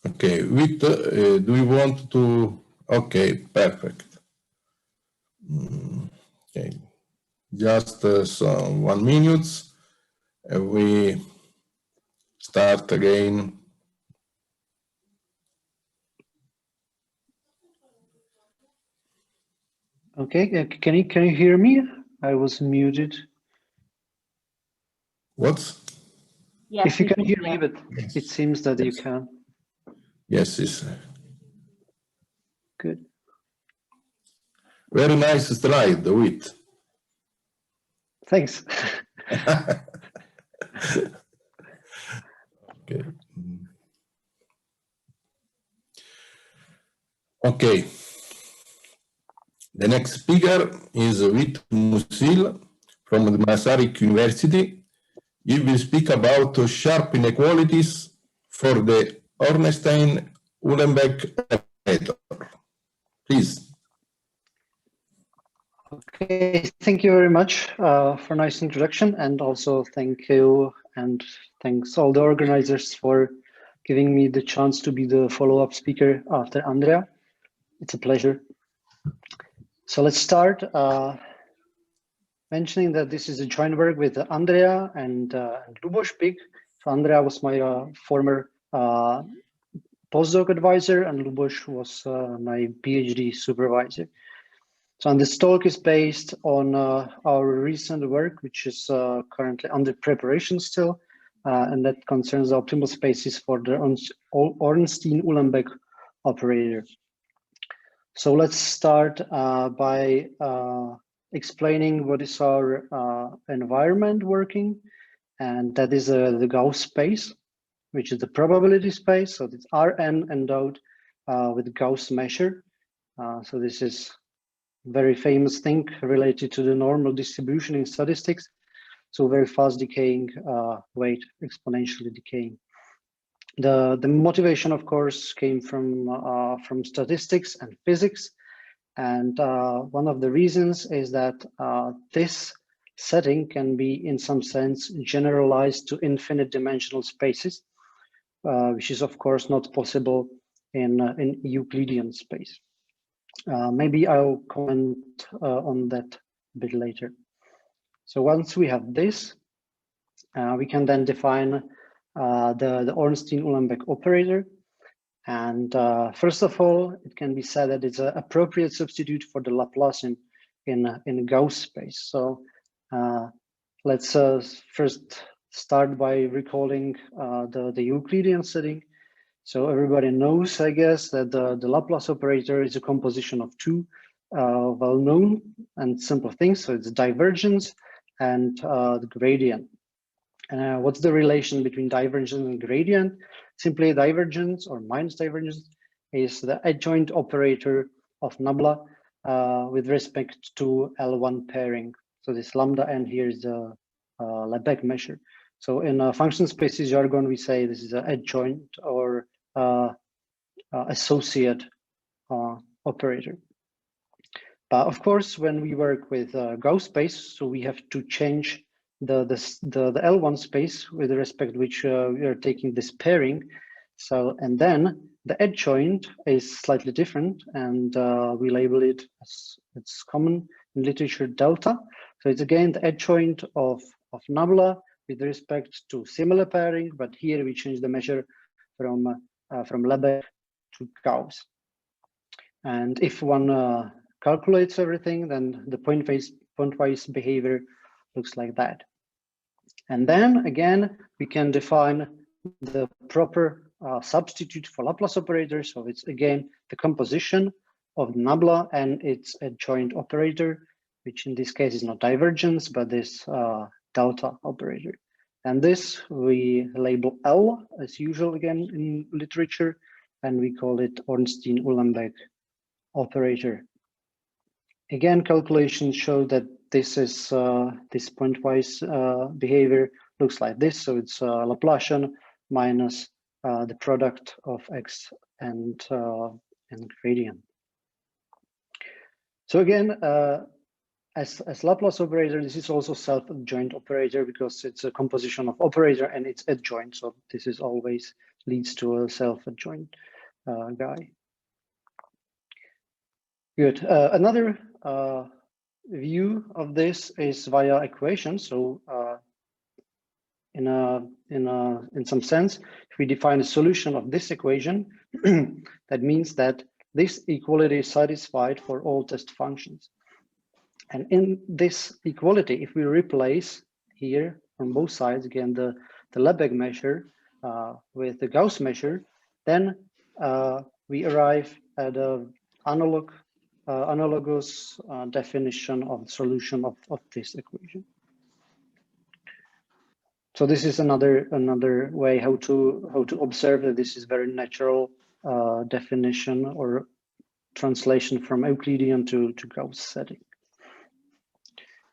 Okay, with do we want to? Okay, perfect. Okay, just some 1 minute. We start again. Okay, can you hear me? I was muted. What? Yes, if you can hear me, but yes. it seems that you can. Yes, it's Good. very nice slide, Vìt. Thanks. Okay. Okay. The next speaker is Vìt Musil from the Masaryk University. He will speak about sharp inequalities for the Ornstein-Uhlenbeck operator. Please. Okay, thank you very much for a nice introduction, and also thank you and thanks all the organizers for giving me the chance to be the follow-up speaker after Andrea. It's a pleasure. So let's start mentioning that this is a joint work with Andrea and Lubos Pig. So Andrea was my former postdoc advisor, and Lubos was my PhD supervisor. So, and this talk is based on our recent work, which is currently under preparation still, and that concerns the optimal spaces for the Ornstein-Uhlenbeck operator. So let's start by explaining what is our environment working, and that is the Gauss space, which is the probability space. So it's Rn endowed with Gauss measure. So this is very famous thing related to the normal distribution in statistics. So very fast decaying weight, exponentially decaying. The motivation, of course, came from statistics and physics. And one of the reasons is that this setting can be, in some sense, generalized to infinite dimensional spaces, which is, of course, not possible in Euclidean space. Maybe I'll comment on that a bit later. So once we have this, we can then define the Ornstein-Uhlenbeck operator. And first of all, it can be said that it's an appropriate substitute for the Laplace in Gauss space. So let's first start by recalling the Euclidean setting. So everybody knows, I guess, that the Laplace operator is a composition of two well-known and simple things. So it's divergence and the gradient. What's the relation between divergence and gradient? Simply divergence or minus divergence is the adjoint operator of nabla with respect to L1 pairing. So this lambda n here is the Lebesgue measure. So in function spaces jargon, we say this is an adjoint or associate operator. But of course, when we work with Gauss space, so we have to change the L1 space with respect to which we are taking this pairing. So, and then the adjoint is slightly different, and we label it as, it's common in literature, delta. So it's again the adjoint of nabla with respect to similar pairing, but here we change the measure from Lebesgue to Gauss. And if one calculates everything, then the pointwise behavior looks like that. And then again, we can define the proper substitute for Laplace operator. So it's again the composition of nabla and its adjoint operator, which in this case is not divergence, but this delta operator. And this we label L as usual again in literature, and we call it Ornstein-Uhlenbeck operator. Again, calculations show that this is this pointwise behavior looks like this. So it's Laplacian minus the product of x and gradient. So again, as Laplace operator, this is also self-adjoint operator because it's a composition of operator and it's adjoint. So this is always leads to a self-adjoint guy. Good. Another view of this is via equation. So in some sense, if we define a solution of this equation, that means that this equality is satisfied for all test functions. And in this equality, if we replace here on both sides, again, the Lebesgue measure with the Gauss measure, then we arrive at an analogous definition of the solution of this equation. So this is another way how to observe that this is very natural definition or translation from Euclidean to Gauss setting.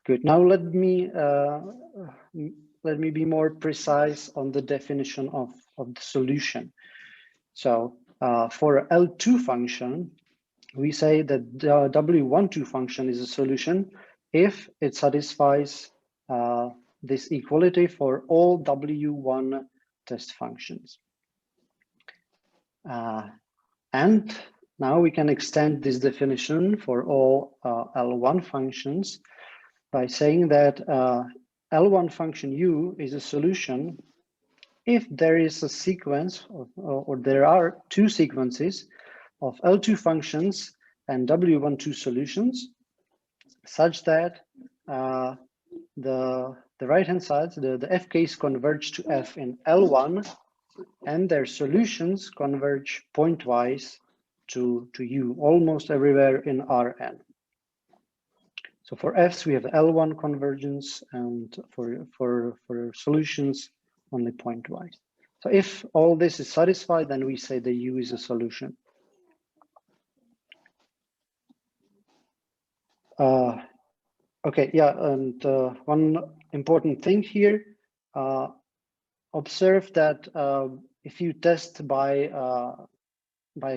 Good. Now let me be more precise on the definition of the solution. So for L2 function, we say that the W12 function is a solution if it satisfies this equality for all W1 test functions. And now we can extend this definition for all L1 functions by saying that L1 function U is a solution if there is a sequence or there are two sequences of L2 functions and W12 solutions such that the right-hand side, the FKs converge to F in L1 and their solutions converge pointwise to U almost everywhere in Rn. So for Fs, we have L1 convergence, and for solutions, only pointwise. So if all this is satisfied, then we say the U is a solution. Okay, yeah, and one important thing here, observe that if you test by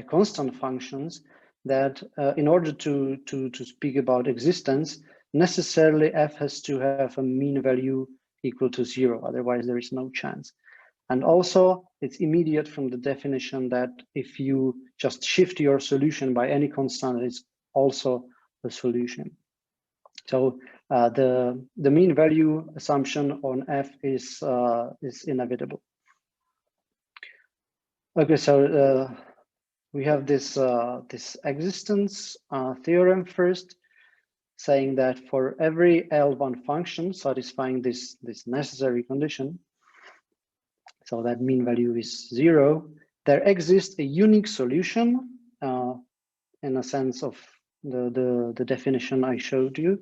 constant functions, that in order to speak about existence, necessarily F has to have a mean value equal to 0, otherwise there is no chance. And also it's immediate from the definition that if you just shift your solution by any constant, it's also a solution. So the mean value assumption on F is inevitable. Okay, so we have this existence theorem first, saying that for every L1 function satisfying this necessary condition, so that mean value is 0, there exists a unique solution in a sense of the definition I showed you,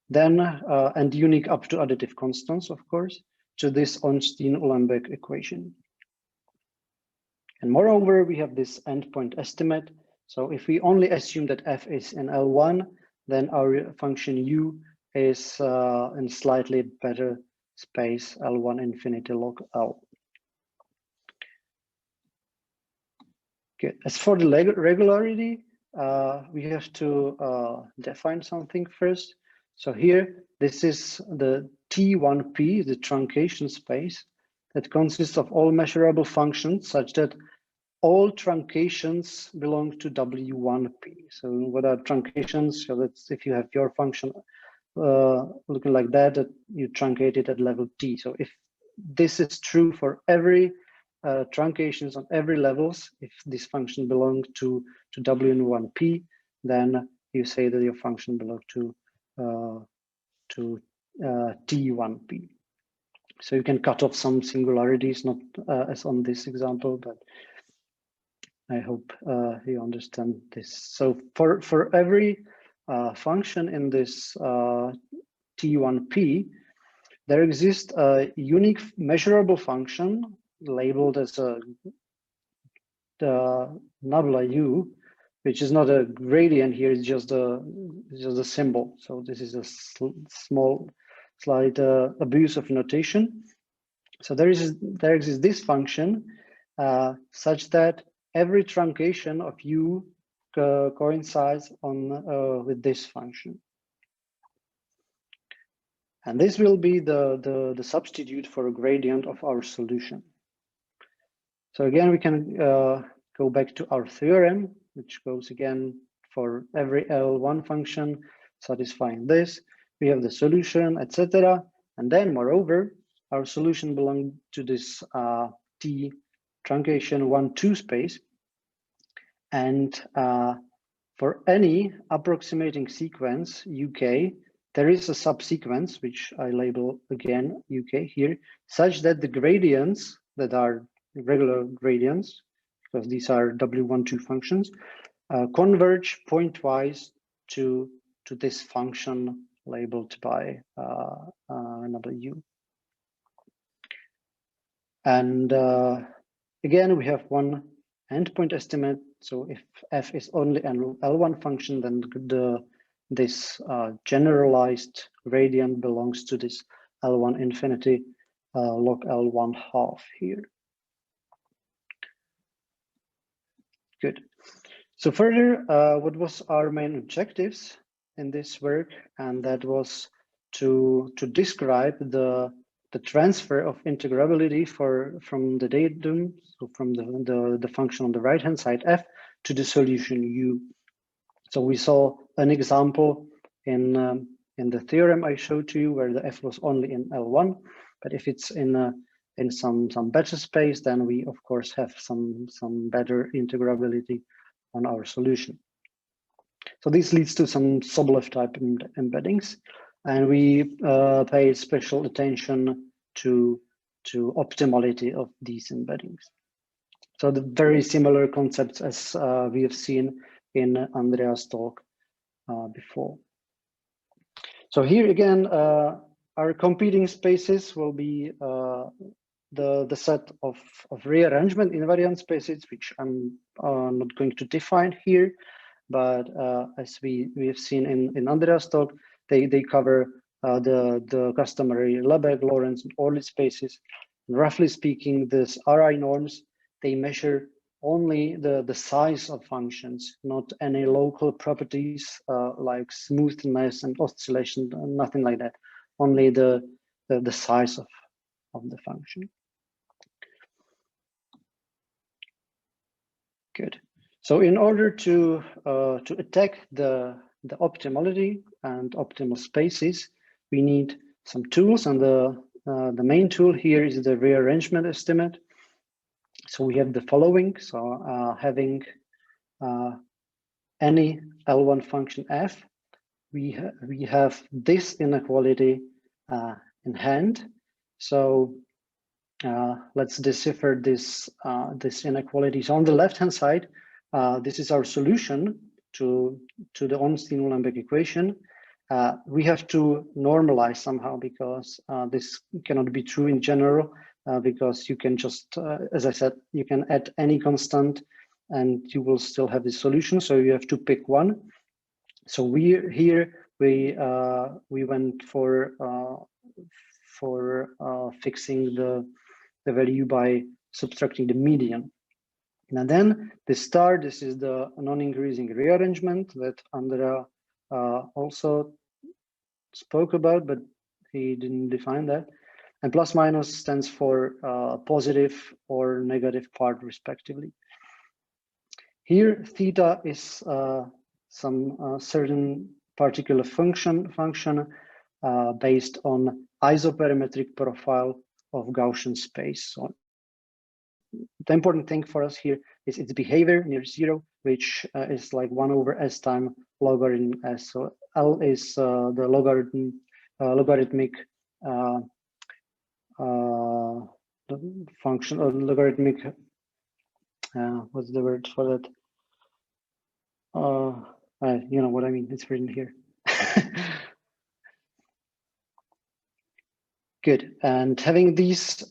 then and unique up to additive constants, of course, to this Ornstein-Uhlenbeck equation. And moreover, we have this endpoint estimate. So if we only assume that F is in L1, then our function U is in slightly better space, L1 infinity log L. Okay. As for the regularity, we have to define something first. So here, this is the T1P, the truncation space, that consists of all measurable functions such that all truncations belong to W1P. So what are truncations? So that's if you have your function looking like that you truncate it at level T. So if this is true for every truncations on every levels, if this function belongs to W1P, then you say that your function belongs to T1P. So you can cut off some singularities, not as on this example, but I hope you understand this. So for every function in this T1P, there exists a unique measurable function labeled as the nabla U, which is not a gradient here, it's just a symbol. So this is a slight abuse of notation. So there exists this function such that every truncation of U coincides with this function. And this will be the substitute for a gradient of our solution. So again, we can go back to our theorem, which goes again for every L1 function satisfying this. We have the solution, etc. And then, moreover, our solution belongs to this T truncation 1-2 space. And for any approximating sequence, UK, there is a subsequence, which I label again UK here, such that the gradients that are regular gradients, because these are W12 functions, converge pointwise to this function labeled by W. And again, we have one endpoint estimate. So if f is only an L1 function, then this generalized gradient belongs to this L1 infinity log L1 half here. Good. So further, what was our main objectives in this work? And that was to describe the transfer of integrability from the datum, so from the function on the right hand side f to the solution u. So we saw an example in the theorem I showed to you where the f was only in L1, but if it's in some better space, then we of course have some better integrability on our solution. So this leads to some Sobolev type embeddings, and we pay special attention to optimality of these embeddings. So the very similar concepts as we have seen in Andrea's talk before. So here again, our competing spaces will be the set of rearrangement invariant spaces, which I'm not going to define here, but as we have seen in Andrea's talk, they cover the customary Lebesgue, Lorentz, and Orly spaces. And roughly speaking, these RI norms, they measure only the size of functions, not any local properties like smoothness and oscillation, nothing like that. Only the size of the function. Good. So in order to attack the optimality and optimal spaces, we need some tools, and the main tool here is the rearrangement estimate. So we have the following. So having any L1 function f, we have this inequality in hand. So let's decipher this inequality. So on the left-hand side, this is our solution to the Ornstein-Uhlenbeck equation. We have to normalize somehow, because this cannot be true in general, because you can just, as I said, you can add any constant and you will still have this solution. So you have to pick one. So we went for fixing the value by subtracting the median. And then the star, this is the non-increasing rearrangement that Andrea also spoke about, but he didn't define that. And plus minus stands for positive or negative part respectively. Here, theta is some certain particular function based on isoperimetric profile of Gaussian space. So the important thing for us here is its behavior near zero, which is like 1 over s time logarithm s. So L is the logarithmic function, or logarithmic, what's the word for that? You know what I mean, it's written here. Good, and having these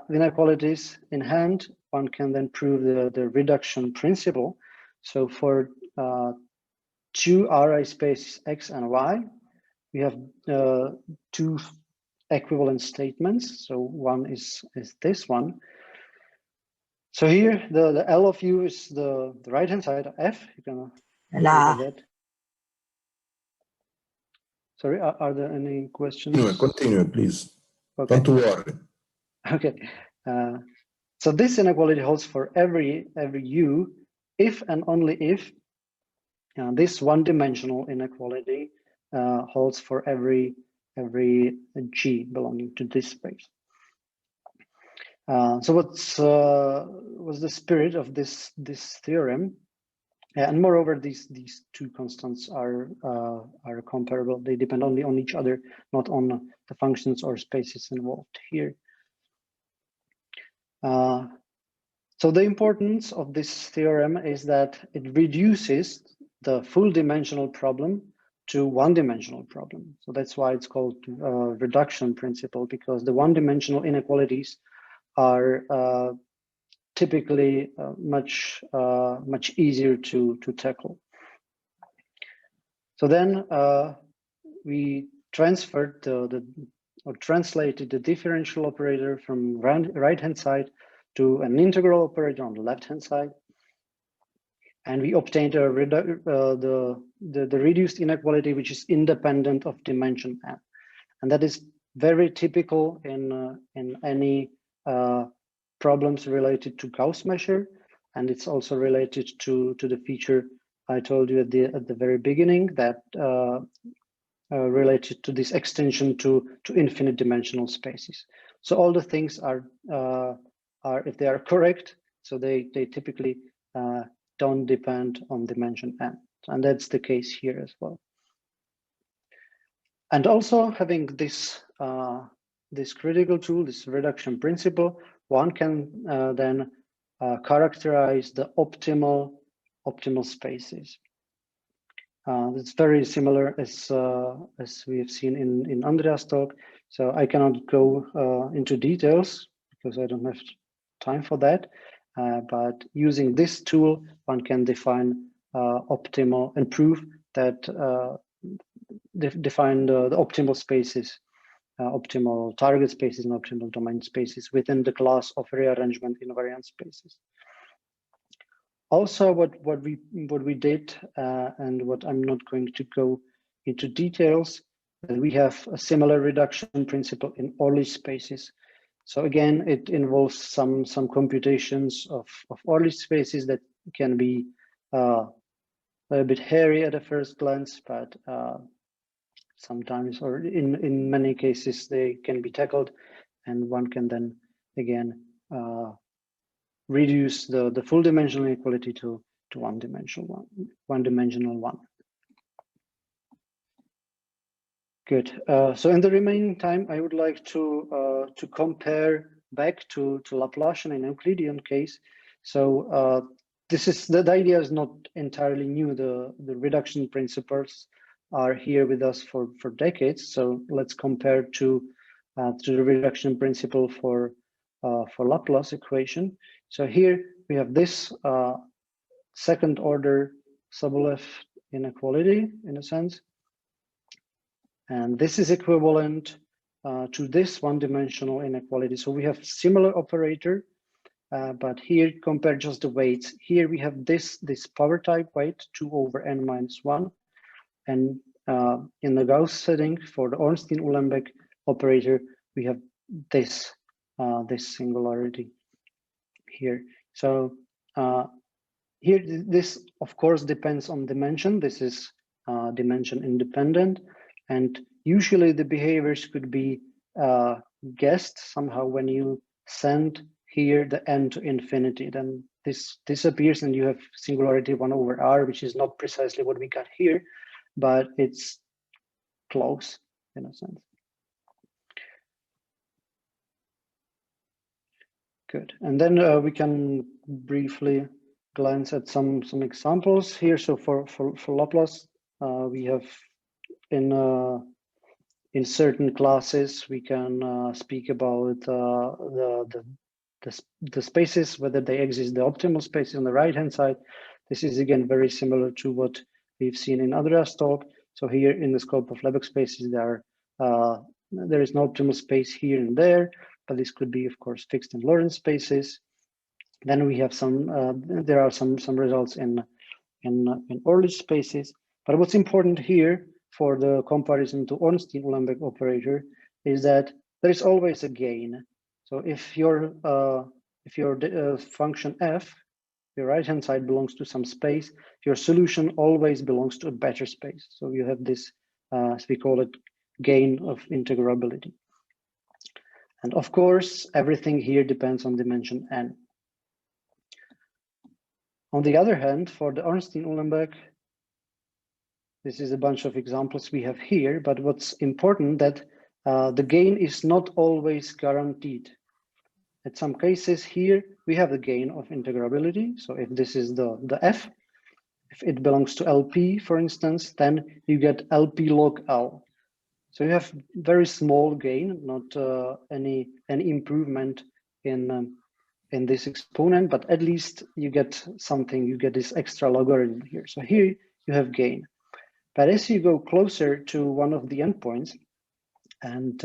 inequalities in hand, one can then prove the reduction principle. So for two Ri spaces x and y, we have two equivalent statements. So one is this one. So here the L of u is the right hand side of f. You can look at that. Sorry, are there any questions? Continue, please. Okay. Don't worry. Okay. So this inequality holds for every u if and only if this one-dimensional inequality holds for every g belonging to this space. So what's the spirit of this theorem? And moreover, these two constants are comparable. They depend only on each other, not on the functions or spaces involved here. So the importance of this theorem is that it reduces the full dimensional problem to one-dimensional problem. So that's why it's called reduction principle, because the one-dimensional inequalities are typically much easier to tackle. So then we transferred or translated the differential operator from right-hand side to an integral operator on the left-hand side, and we obtained the reduced inequality, which is independent of dimension n, and that is very typical in any problems related to Gauss measure, and it's also related to the feature I told you at the very beginning that related to this extension to infinite dimensional spaces. So all the things are if they are correct, so they typically don't depend on dimension n, and that's the case here as well. And also having this this critical tool, this reduction principle, one can then characterize the optimal spaces. It's very similar as we have seen in Andreas' talk. So I cannot go into details because I don't have time for that. But using this tool, one can define optimal and prove that define the optimal spaces, optimal target spaces and optimal domain spaces within the class of rearrangement invariant spaces. Also, what we did, and what I'm not going to go into details, we have a similar reduction principle in Orly spaces. So again, it involves some computations of Orly spaces that can be a bit hairy at a first glance, but sometimes, or in many cases, they can be tackled, and one can then again reduce the full dimensional inequality to one-dimensional one. Good. So in the remaining time, I would like to compare back to Laplacian and Euclidean case. So this is the idea is not entirely new. The reduction principles are here with us for decades. So let's compare to the reduction principle for Laplace equation. So here we have this second order Sobolev inequality in a sense. And this is equivalent to this one-dimensional inequality. So we have similar operator, but here compare just the weights. Here we have this power type weight 2/n-1. And in the Gauss setting for the Ornstein-Uhlenbeck operator, we have this singularity here. So here, this of course depends on dimension. This is dimension independent, and usually the behaviors could be guessed somehow when you send here the n to infinity. Then this disappears, and you have singularity 1/r, which is not precisely what we got here, but it's close in a sense. Good, and then we can briefly glance at some examples here. So for Laplace, we have in certain classes we can speak about the spaces, whether they exist, the optimal spaces on the right hand side. This is again very similar to what we've seen in Andreas' talk. So here in the scope of Lebesgue spaces, there is no optimal space here and there, but this could be, of course, fixed in Lorentz spaces. Then we have there are some results in Orly spaces. But what's important here for the comparison to Ornstein-Uhlenbeck operator is that there is always a gain. So if your function f, your right-hand side belongs to some space, your solution always belongs to a better space. So you have this, as we call it, gain of integrability. And of course, everything here depends on dimension n. On the other hand, for the Ornstein-Uhlenbeck, this is a bunch of examples we have here, but what's important that the gain is not always guaranteed. In some cases here, we have the gain of integrability. So if this is the f, if it belongs to LP, for instance, then you get LP log L. So you have very small gain, not any improvement in this exponent, but at least you get something, you get this extra logarithm here. So here you have gain. But as you go closer to one of the endpoints, and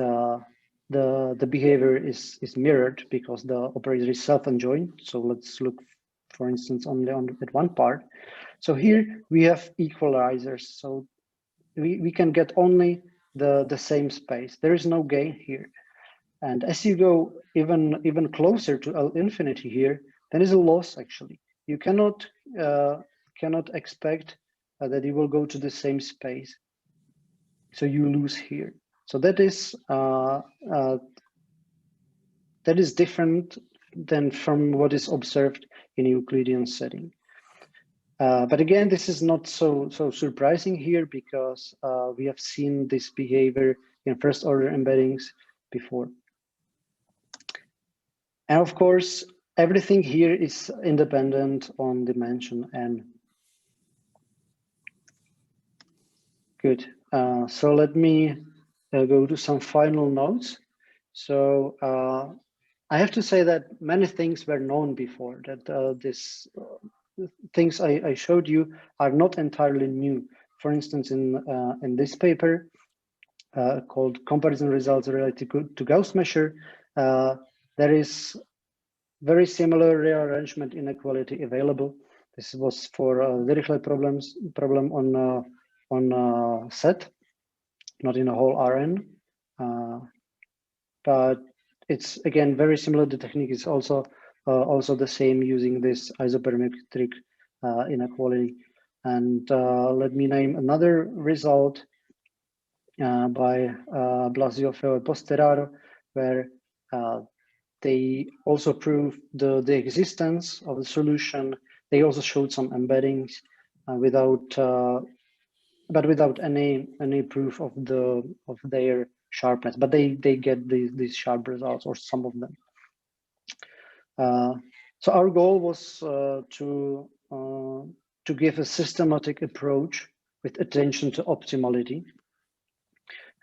the behavior is mirrored because the operator is self-enjoined. So let's look, for instance, only at one part. So here we have equalizers. So we can get only the same space. There is no gain here. And as you go even closer to L infinity here, there is a loss actually. You cannot expect that you will go to the same space. So you lose here. So that is different than from what is observed in Euclidean setting. But again, this is not so surprising here because we have seen this behavior in first order embeddings before. And of course, everything here is independent on dimension n. Good. So let me go to some final notes. So I have to say that many things were known before, that these things I showed you are not entirely new. For instance, in this paper called Comparison Results Related to Gauss Measure, there is very similar rearrangement inequality available. This was for Dirichlet problem on set, not in a whole Rn, but it's again very similar. The technique is also the same using this isoperimetric inequality. And let me name another result by Blasio, Feo, and Posteraro, where they also proved the existence of the solution. They also showed some embeddings but without any proof of their sharpness. But they get these sharp results, or some of them. So our goal was to give a systematic approach with attention to optimality.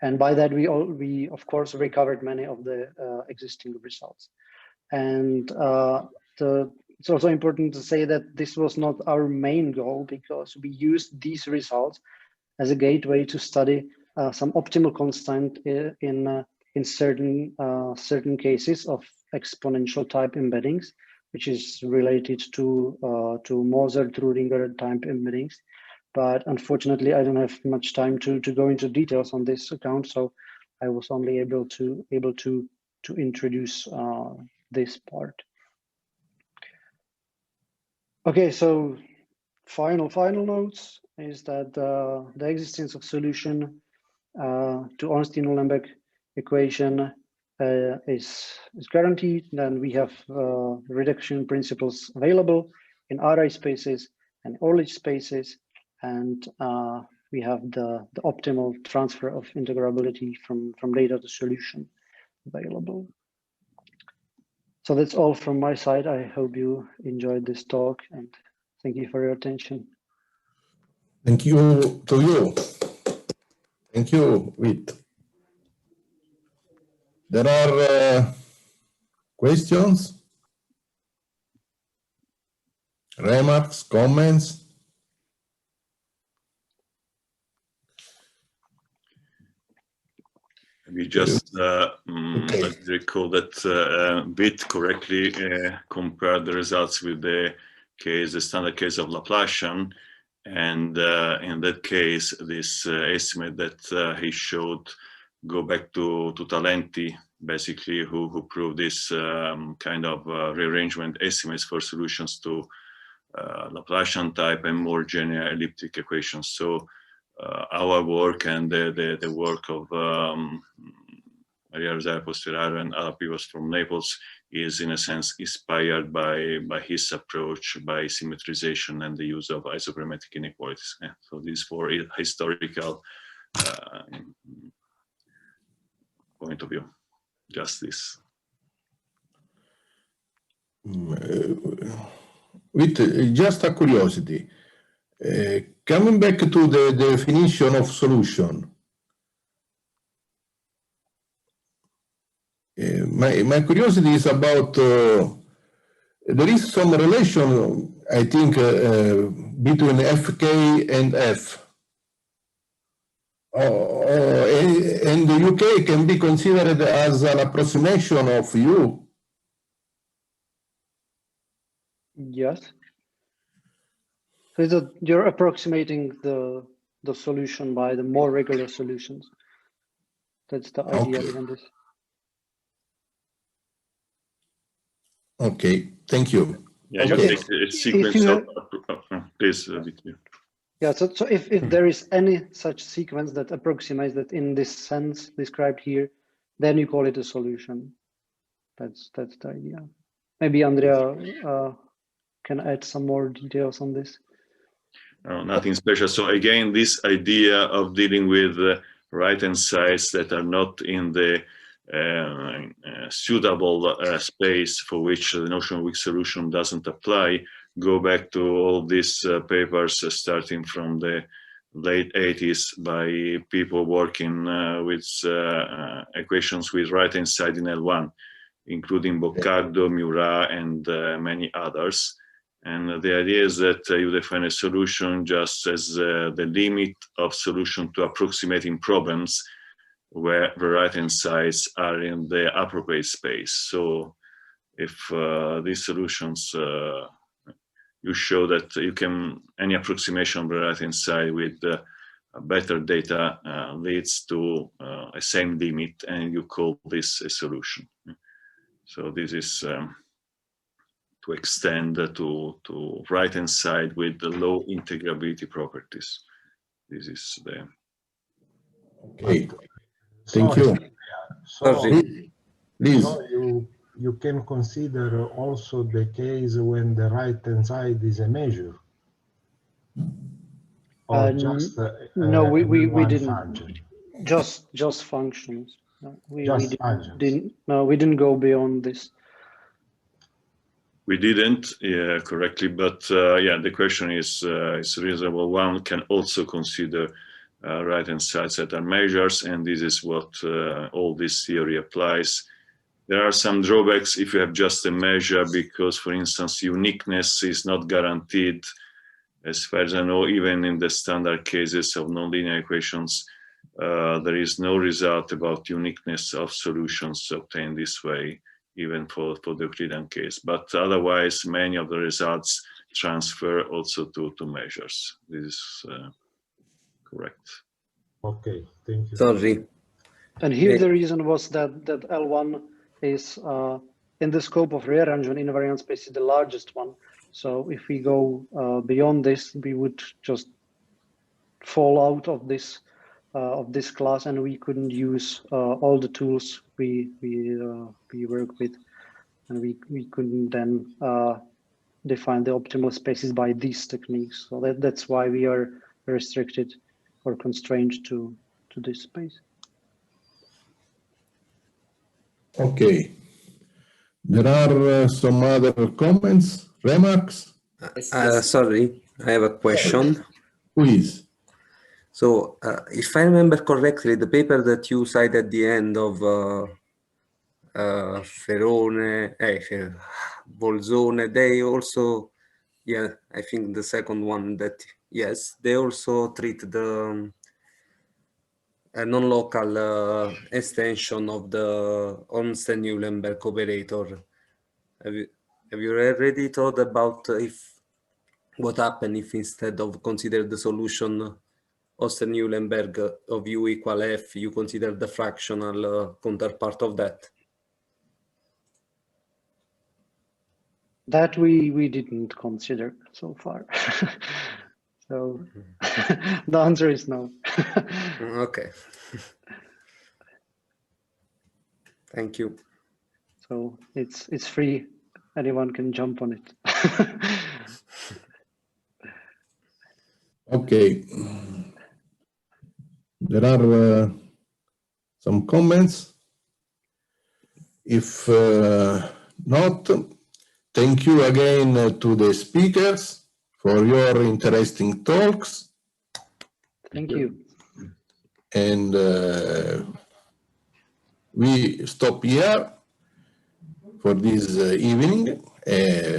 And by that, we of course recovered many of the existing results. And it's also important to say that this was not our main goal, because we used these results as a gateway to study some optimal constant in certain cases of exponential type embeddings, which is related to Moser-Truringer type embeddings. But unfortunately, I don't have much time to go into details on this account, so I was only able to introduce this part. Okay, so final notes is that the existence of solution to Ornstein-Uhlenbeck equation is guaranteed. Then we have reduction principles available in Ri spaces and Orlich spaces. And we have the optimal transfer of integrability from data to solution available. So that's all from my side. I hope you enjoyed this talk, and thank you for your attention. Thank you to you. Thank you, Vìt. There are questions, remarks, comments? We just let's recall that Vìt correctly compared the results with the standard case of Laplacian, And in that case, this estimate that he showed go back to Talenti, basically, who proved this kind of rearrangement estimates for solutions to Laplacian type and more general elliptic equations. So our work and the work of Maria Rosaria Posteraro and other people from Naples is in a sense inspired by his approach, by symmetrization and the use of isoperimetric inequalities. Yeah. So these for historical point of view, just this. With just a curiosity, coming back to the definition of solution, my curiosity is about there is some relation, I think, between Fk and F. And the UK can be considered as an approximation of U. Yes. So that you're approximating the solution by the more regular solutions. That's the idea behind this. Okay, thank you. Yeah, Okay. you take a sequence of please, Yeah, so if there is any such sequence that approximates that in this sense described here, then you call it a solution. That's the idea. Maybe Andrea can add some more details on this. Nothing special. So again, this idea of dealing with right-hand sides that are not in the suitable space for which the notion of weak solution doesn't apply, go back to all these papers starting from the late 80s by people working with equations with right-hand side in L1, including Boccardo, Murat, and many others. And the idea is that you define a solution just as the limit of solution to approximating problems where the right-hand sides are in the appropriate space. So if these solutions, you show that you can, any approximation of the right-hand side with better data leads to a same limit, and you call this a solution. So this is to extend to right-hand side with the low integrability properties. This is the... Okay, thank you. Sorry. Please. So you can consider also the case when the right-hand side is a measure? Or just no, we didn't. Function? Just functions. We didn't go beyond this. We didn't, yeah, correctly, but yeah, the question is reasonable. One can also consider right-hand sides that are measures, and this is what all this theory applies. There are some drawbacks if you have just a measure, because, for instance, uniqueness is not guaranteed. As far as I know, even in the standard cases of nonlinear equations, there is no result about uniqueness of solutions obtained this way, even for the Euclidean case. But otherwise, many of the results transfer also to measures. This is correct. Okay, thank you. Sorry. And here the reason was that L1 is in the scope of rearrangement invariant space is the largest one. So if we go beyond this, we would just fall out of this class, and we couldn't use all the tools we work with, and we couldn't then define the optimal spaces by these techniques. So that's why we are restricted or constrained to this space. Okay. There are some other comments, remarks? Sorry, I have a question. Please. So, if I remember correctly, the paper that you cite at the end of Bolzone, they also, yeah, I think the second one that, yes, they also treat the non-local extension of the Ornstein-Uhlenbeck operator. Have you already thought about if what happens if instead of consider the solution Ornstein-Uhlenbeck of u equal f, you consider the fractional counterpart of that? That we didn't consider so far. So the answer is no. Okay. Thank you. So it's free. Anyone can jump on it. Okay. There are some comments. If not, thank you again to the speakers for your interesting talks. Thank you. And we stop here for this evening.